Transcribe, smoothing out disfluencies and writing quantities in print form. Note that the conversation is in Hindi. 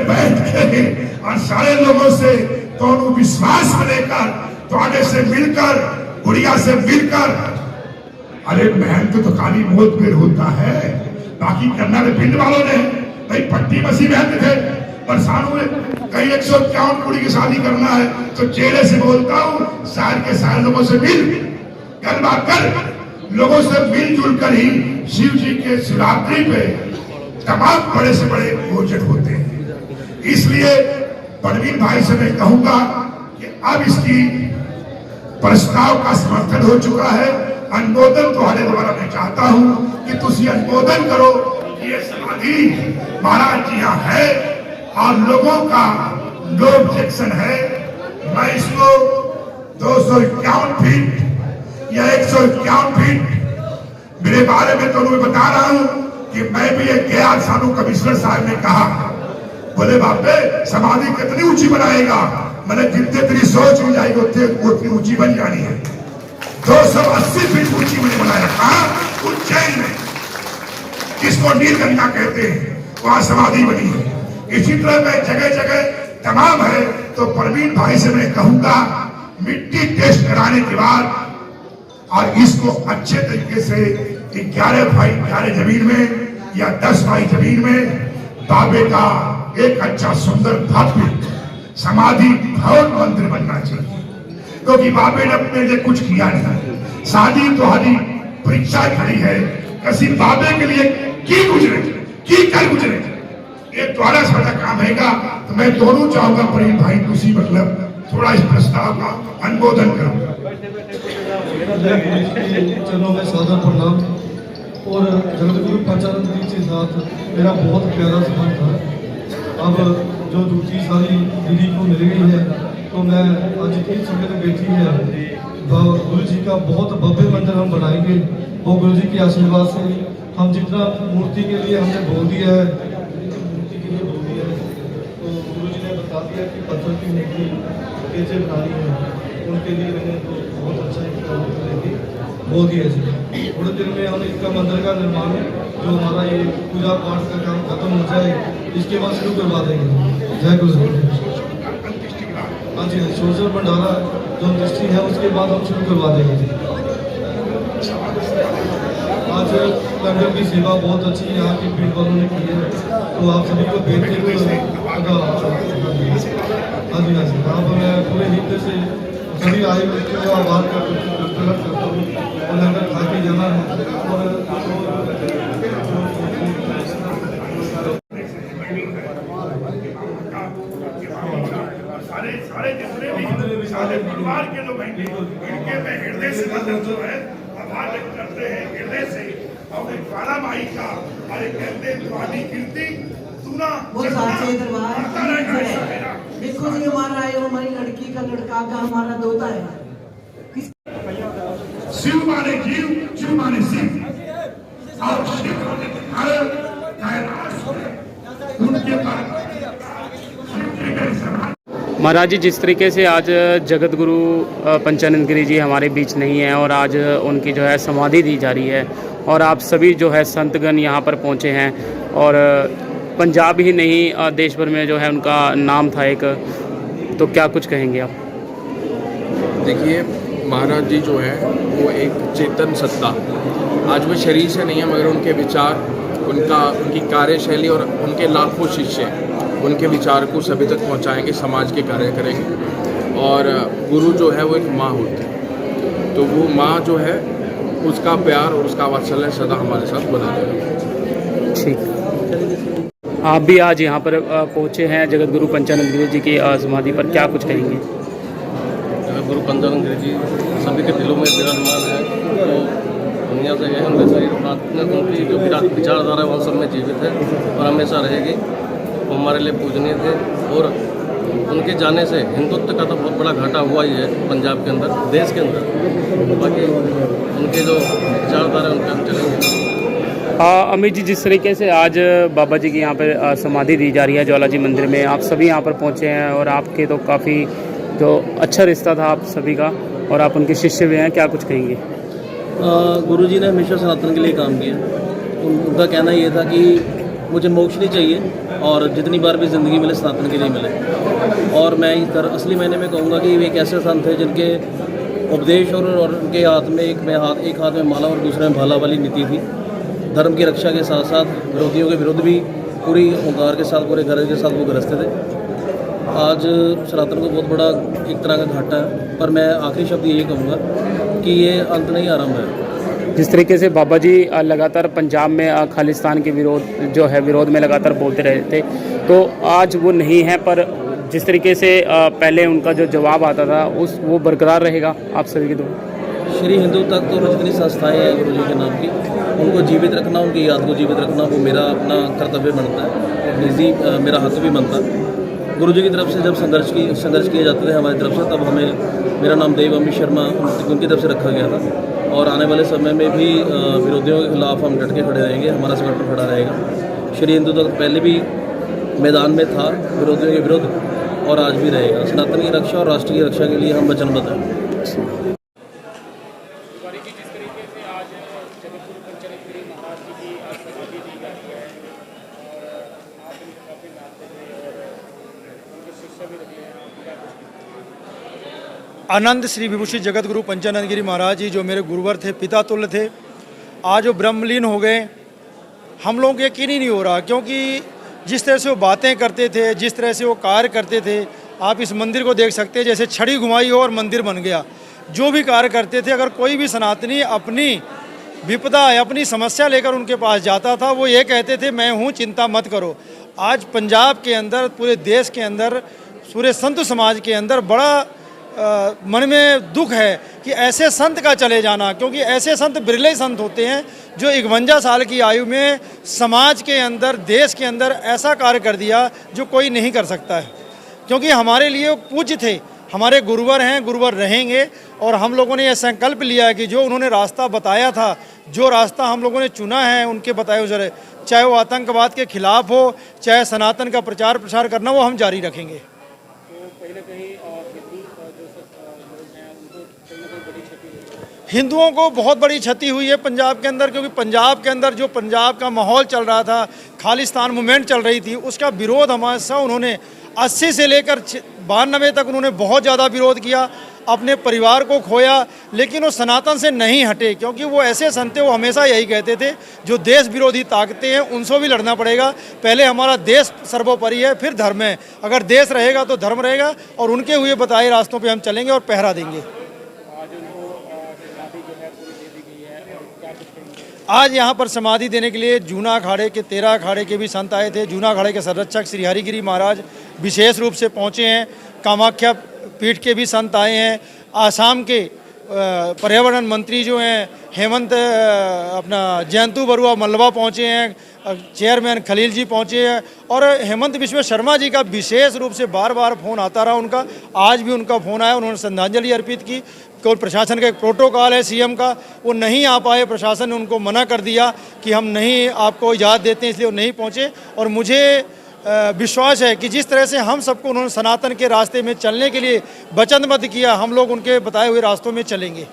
बैठ के और सारे लोगों से दोनों विश्वास में लेकर थोड़े से मिलकर गुड़िया से मिलकर, अरे मेहनत तो खाली मौत में होता है, बाकी करना तो पिंड वालों ने भाई पट्टी मसी मेहनत थे। परेशान हुए कहीं 151 कुड़ी की शादी करना है तो चेहरे से बोलता हूँ शहर के सारे लोगों से मिल कर बात कर, लोगों से मिलजुल कर ही शिव जी के शिवरात्रि पे तमाम बड़े से बड़े भोजन होते हैं। इसलिए परवीन भाई से मैं कहूंगा कि अब इसकी प्रस्ताव का समर्थन हो चुका है, अनुमोदन तुम्हारे द्वारा मैं चाहता हूं कि तुम अनुमोदन करो कि ये समाधि महाराज जी यहाँ है और लोगों का नो ऑब्जेक्शन है। मैं इसको 251 फीट या 151 फीट मेरे बारे में तो मैं बता रहा हूं कि मैं भी एक गया सानू कमिश्नर साहब ने कहा, बोले बापे समाधि कितनी ऊंची बनाएगा, मैंने जितने तेरी सोच हो जाएगी उतनी ऊंची बन जानी है। 280 फीट ऊंची मैंने बनाया, कहा उज्जैन में, जिसको नीलगंगा कहते हैं, वहां समाधि बनी है। इसी तरह मैं जगह जगह तमाम है, तो परवीन भाई से मैं कहूंगा मिट्टी टेस्ट कराने के बाद और इसको अच्छे तरीके से 11 बाई 11 जमीन में या 10 बाई जमीन में बाबे का एक अच्छा सुंदर भव्य समाधि भवन मंदिर बनना चाहिए, क्योंकि बाबे ने अपने लिए कुछ किया नहीं। शादी तो हरी परीक्षा खड़ी है, किसी बाबे के लिए की गुजरे की कर गुजरे, ये द्वारा सारा काम हैगा। तो मैं दोनों चाहूंगा परवीन भाई उसी मतलब थोड़ा इस प्रस्ताव का अनुमोदन करूंगा। चलो मैं सादर प्रणाम। और जगतगुरु पंचानंद जी के साथ मेरा बहुत प्यारा संबंध था। अब जो दूसरी सारी दीदी को मिल गई है, तो मैं आज इतनी संगत बैठी है, गुरु जी का बहुत भव्य मंदिर हम बनाएंगे। वो गुरु जी के आशीर्वाद से हम जितना मूर्ति के लिए हमने बोल दिया है, मूर्ति के लिए बोल दिया है, तो गुरु जी ने बता दिया कि पत्थर की मूर्ति कैसे बनानी है, उनके लिए मैंने तो बहुत अच्छा बोल दिया जी। थोड़े दिन में हम इसका मंदिर का निर्माण, जो हमारा ये पूजा पाठ का काम खत्म हो जाए, इसके बाद शुरू करवा देंगे। जय गुरु। हाँ जी, सोशल भंडारा जो दृष्टि है उसके बाद हम शुरू करवा देंगे। आज लंगर की सेवा बहुत अच्छी यहाँ के पीठ वालों ने की है, तो आप सभी को बेहतर हाँ जी हाँ जी, यहाँ पर मैं पूरे हित से सभी आए व्यक्तियों का आभार करता हूँ और लंगर खा के जाना है। सारे जितने भी सारे परिवार के लोग हैं, इनके मैं हृदय से जो है आभार व्यक्त करते हैं, हृदय से। और काला माई का अरे कहते तुम्हारी कीर्ति सुना वो साचे दरबार देखो जी, हमारा है हमारी लड़की का लड़का का हमारा दोता है। शिव माने जीव, जीव माने शिव, और शिव माने कैलाश उनके पास। महाराज जी, जिस तरीके से आज जगत गुरु पंचानंद गिरी जी हमारे बीच नहीं है और आज उनकी जो है समाधि दी जा रही है, और आप सभी जो है संतगण यहाँ पर पहुँचे हैं, और पंजाब ही नहीं देश भर में जो है उनका नाम था एक, तो क्या कुछ कहेंगे आप? देखिए, महाराज जी जो है वो एक चेतन सत्ता, आज वो शरीर से नहीं है, मगर उनके विचार, उनकी कार्यशैली और उनके लाखों शिष्य उनके विचार को सभी तक पहुंचाएंगे, समाज के कार्य करेंगे। और गुरु जो है वो एक माँ होती है, तो वो माँ जो है उसका प्यार और उसका वात्सल्य सदा हमारे साथ बना रहेगा। ठीक, आप भी आज यहाँ पर पहुँचे हैं जगत गुरु पंचानंद गिरी जी की समाधि पर, क्या कुछ कहेंगे? जगत गुरु पंचानंद गिरी जी सभी के दिलों में विराजमान है, तो दुनिया से है, उनके शरीर उनकी जो विचारधारा है वो सब में जीवित है और हमेशा रहेगी। वो हमारे लिए पूजनीय थे, और उनके जाने से हिंदुत्व का तो बहुत बड़ा घाटा हुआ ही है पंजाब के अंदर, देश के अंदर। बाकी उनके जो विचारधारा उनके हम चलेंगे। अमित जी, जिस तरीके से आज बाबा जी की यहाँ पर समाधि दी जा रही है ज्वाला जी मंदिर में, आप सभी यहाँ पर पहुँचे हैं, और आपके तो काफ़ी जो अच्छा रिश्ता था आप सभी का, और आप उनके शिष्य भी हैं, क्या कुछ कहेंगे? गुरु जी ने हमेशा सनातन के लिए काम किया। उनका कहना ये था कि मुझे मोक्ष नहीं चाहिए और जितनी बार भी ज़िंदगी मिले सनातन के लिए मिले। और मैं इस असली मायने में कहूँगा कि वे एक ऐसे संत हैं जिनके उपदेश और उनके हाथ में एक हाथ में माला और दूसरे में भाला वाली नीति थी। धर्म की रक्षा के साथ साथ विरोधियों के विरुद्ध भी पूरी ओंकार के साथ, पूरे घर के साथ वो गरजते थे। आज सनातन को बहुत बड़ा एक तरह का घाटा है, पर मैं आखिरी शब्द यही कहूँगा कि ये अंत नहीं आरंभ है। जिस तरीके से बाबा जी लगातार पंजाब में खालिस्तान के विरोध में लगातार बोलते रहे थे, तो आज वो नहीं है, पर जिस तरीके से पहले उनका जो जवाब आता था वो बरकरार रहेगा आप सभी के द्वारा। श्री हिंदू तक तो जितनी संस्थाएँ हैं गुरु जी के नाम की, उनको जीवित रखना, उनकी याद को जीवित रखना, वो मेरा अपना कर्तव्य बनता है, निजी मेरा हक भी बनता है। गुरु जी की तरफ से जब संघर्ष किए जाते थे हमारी तरफ से, तब हमें मेरा नाम देव अमित शर्मा उनकी तरफ से रखा गया था। और आने वाले समय में भी विरोधियों के खिलाफ हम डट के खड़े रहेंगे, हमारा संगठन खड़ा रहेगा। श्री हिंदू तक पहले भी मैदान में था विरोधियों के विरुद्ध और आज भी रहेगा। सनातन की रक्षा और राष्ट्र की रक्षा के लिए हम वचनबद्ध हैं। आनंद श्री विभूषित जगत गुरु पंचानंद गिरी महाराज जी जो मेरे गुरुवर थे, पिता तुल्य थे, आज वो ब्रह्मलीन हो गए। हम लोगों को यकीन ही नहीं हो रहा, क्योंकि जिस तरह से वो बातें करते थे, जिस तरह से वो कार्य करते थे, आप इस मंदिर को देख सकते हैं, जैसे छड़ी घुमाई हो और मंदिर बन गया। जो भी कार्य करते थे, अगर कोई भी सनातनी अपनी विपदा है, अपनी समस्या लेकर उनके पास जाता था, वो ये कहते थे मैं हूँ, चिंता मत करो। आज पंजाब के अंदर, पूरे देश के अंदर, पूरे संत समाज के अंदर बड़ा मन में दुख है कि ऐसे संत का चले जाना, क्योंकि ऐसे संत बिरले संत होते हैं जो 51 साल की आयु में समाज के अंदर, देश के अंदर ऐसा कार्य कर दिया जो कोई नहीं कर सकता है। क्योंकि हमारे लिए पूज्य थे, हमारे गुरुवर हैं, गुरुवर रहेंगे। और हम लोगों ने यह संकल्प लिया है कि जो उन्होंने रास्ता बताया था, जो रास्ता हम लोगों ने चुना है उनके बताए हुए, चाहे वो आतंकवाद के खिलाफ हो, चाहे सनातन का प्रचार प्रसार करना, वो हम जारी रखेंगे। हिंदुओं को बहुत बड़ी क्षति हुई है पंजाब के अंदर, क्योंकि पंजाब के अंदर जो पंजाब का माहौल चल रहा था, खालिस्तान मूवमेंट चल रही थी, उसका विरोध हमारे साथ उन्होंने 80 से लेकर 92 तक उन्होंने बहुत ज़्यादा विरोध किया, अपने परिवार को खोया, लेकिन वो सनातन से नहीं हटे। क्योंकि वो ऐसे संत थे, वो हमेशा यही कहते थे जो देश विरोधी ताकतें हैं उनसे भी लड़ना पड़ेगा, पहले हमारा देश सर्वोपरि है, फिर धर्म है। अगर देश रहेगा तो धर्म रहेगा, और उनके हुए बताए रास्तों पर हम चलेंगे और पहरा देंगे। आज यहाँ पर समाधि देने के लिए जूना अखाड़े के 13 अखाड़े के भी संत आए थे। जूना अखाड़े के संरक्षक श्री हरिगिरी महाराज विशेष रूप से पहुँचे हैं। कामाख्या पीठ के भी संत आए हैं। आसाम के पर्यावरण मंत्री जो हैं हेमंत जयंतु बरुआ मलबा पहुँचे हैं, चेयरमैन खलील जी पहुँचे हैं, और हेमंत बिश्व शर्मा जी का विशेष रूप से बार बार फ़ोन आता रहा उनका। आज भी उनका फ़ोन आया, उन्होंने श्रद्धांजलि अर्पित की। केवल प्रशासन का एक प्रोटोकॉल है सीएम का, वो नहीं आ पाए, प्रशासन ने उनको मना कर दिया कि हम नहीं आपको इजाज़त देते हैं, इसलिए वो नहीं पहुँचे। और मुझे विश्वास है कि जिस तरह से हम सबको उन्होंने सनातन के रास्ते में चलने के लिए वचनबद्ध किया, हम लोग उनके बताए हुए रास्तों में चलेंगे।